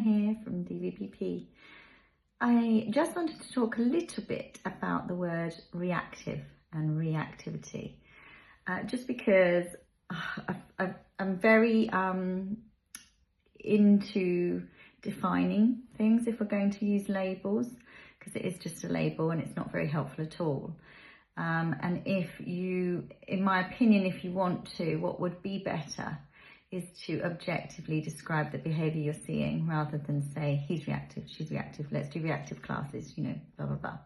here from DVPP. I just wanted to talk a little bit about the word reactive and reactivity, just because I'm very into defining things if we're going to use labels, because it is just a label and it's not very helpful at all. And if you, in my opinion, if you want to, what would be better is to objectively describe the behaviour you're seeing, rather than say, he's reactive, she's reactive, let's do reactive classes, you know, blah, blah, blah.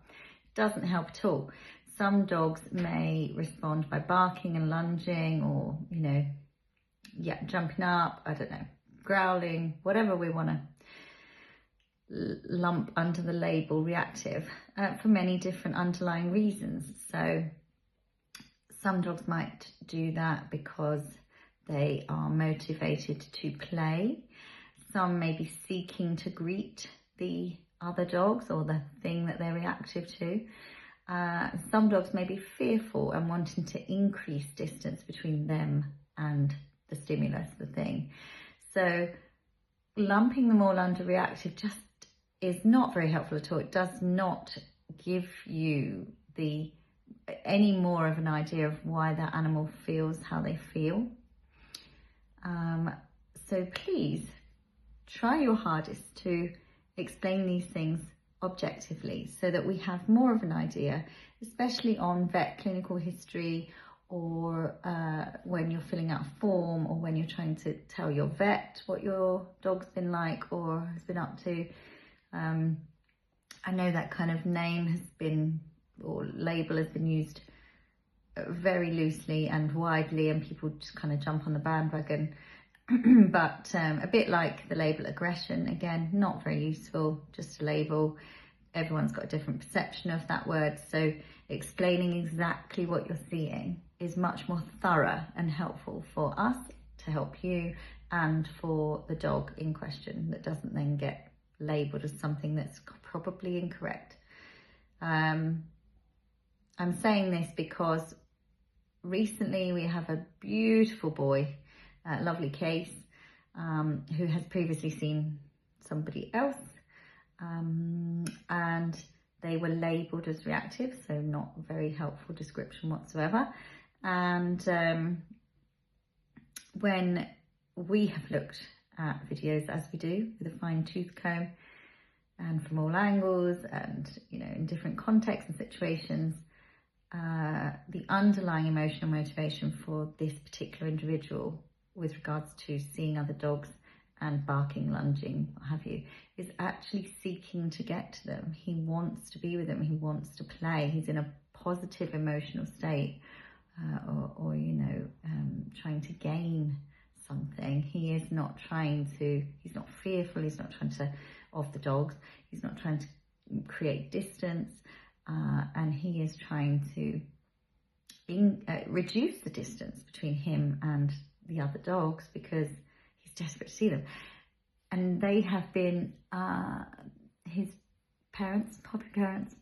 Doesn't help at all. Some dogs may respond by barking and lunging, or, you know, yeah, jumping up, I don't know, growling, whatever we want to lump under the label reactive, for many different underlying reasons. So some dogs might do that because they are motivated to play. Some may be seeking to greet the other dogs or the thing that they're reactive to. Some dogs may be fearful and wanting to increase distance between them and the stimulus, the thing. So lumping them all under reactive just is not very helpful at all. It does not give you any more of an idea of why that animal feels how they feel. So please try your hardest to explain these things objectively, so that we have more of an idea, especially on vet clinical history, or when you're filling out a form, or when you're trying to tell your vet what your dog's been like or has been up to. I know that kind of name has been, or label has been used very loosely and widely, and people just kind of jump on the bandwagon. But a bit like the label aggression, again, not very useful, just a label. Everyone's got a different perception of that word, so explaining exactly what you're seeing is much more thorough and helpful for us to help you, and for the dog in question, that doesn't then get labelled as something that's probably incorrect. I'm saying this because recently we have a beautiful boy, a lovely case, who has previously seen somebody else, and they were labelled as reactive, so not a very helpful description whatsoever. And when we have looked at videos, as we do, with a fine-tooth comb and from all angles, and, you know, in different contexts and situations, the underlying emotional motivation for this particular individual with regards to seeing other dogs and barking, lunging, what have you, is actually seeking to get to them. He wants to be with them, he wants to play, he's in a positive emotional state, or you know, trying to gain something. He is not trying to, he's not fearful, he's not trying to, of the dogs, he's not trying to create distance, and he is trying to reduce the distance between him and the other dogs, because he's desperate to see them. And they have been, his parents, puppy parents,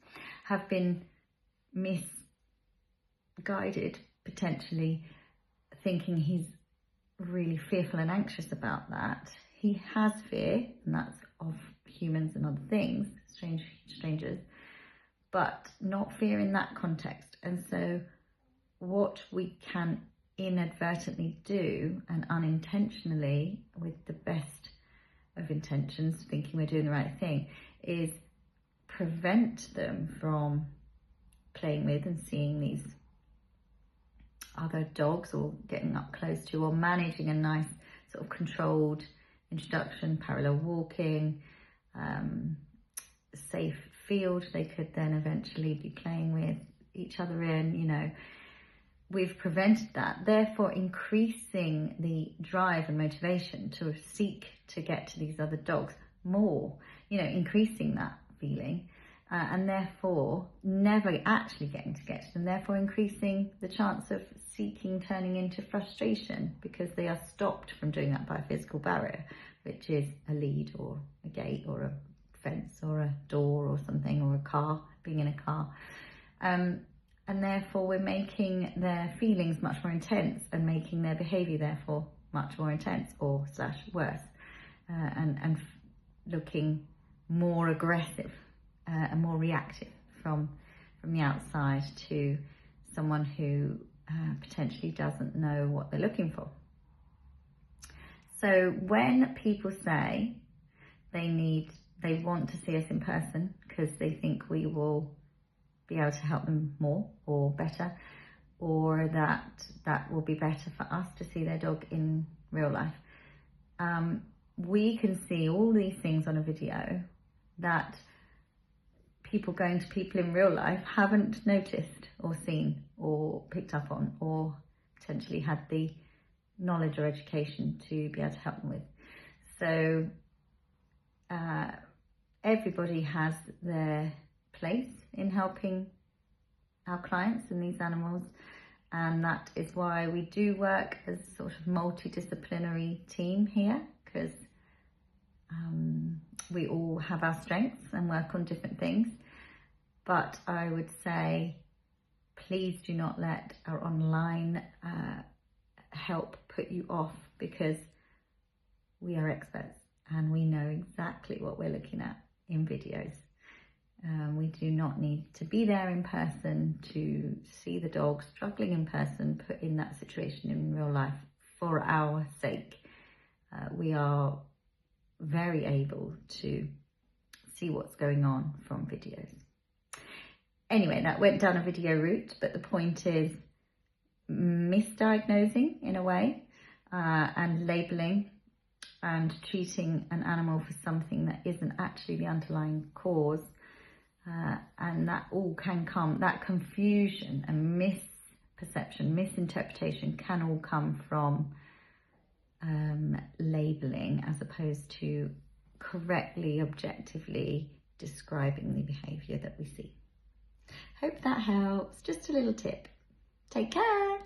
have been misguided, potentially, thinking he's really fearful and anxious about that. He has fear, and that's of humans and other things, strangers, but not fear in that context. And so what we can inadvertently do, and unintentionally, with the best of intentions, thinking we're doing the right thing, is prevent them from playing with and seeing these other dogs, or getting up close to, or managing a nice sort of controlled introduction, parallel walking, safe field they could then eventually be playing with each other in, you know. We've prevented that, therefore increasing the drive and motivation to seek to get to these other dogs more, you know, increasing that feeling, and therefore never actually getting to get to them, therefore increasing the chance of seeking turning into frustration, because they are stopped from doing that by a physical barrier, which is a lead or a gate or a fence or a door or something, or a car, being in a car. And therefore we're making their feelings much more intense, and making their behaviour therefore much more intense, or / worse, and looking more aggressive and more reactive from the outside to someone who potentially doesn't know what they're looking for. So when people say they want to see us in person because they think we will be able to help them more or better, or that will be better for us to see their dog in real life, we can see all these things on a video that people going to people in real life haven't noticed or seen or picked up on, or potentially had the knowledge or education to be able to help them with. So everybody has their place in helping our clients and these animals, and that is why we do work as a sort of multidisciplinary team here, because we all have our strengths and work on different things. But I would say, please do not let our online help put you off, because we are experts and we know exactly what we're looking at in videos. We do not need to be there in person to see the dog struggling in person, put in that situation in real life for our sake. We are very able to see what's going on from videos. Anyway, that went down a video route, but the point is misdiagnosing in a way, and labelling and treating an animal for something that isn't actually the underlying cause. And that all can come, that confusion and misperception, misinterpretation can all come from labelling as opposed to correctly, objectively describing the behaviour that we see. Hope that helps. Just a little tip. Take care.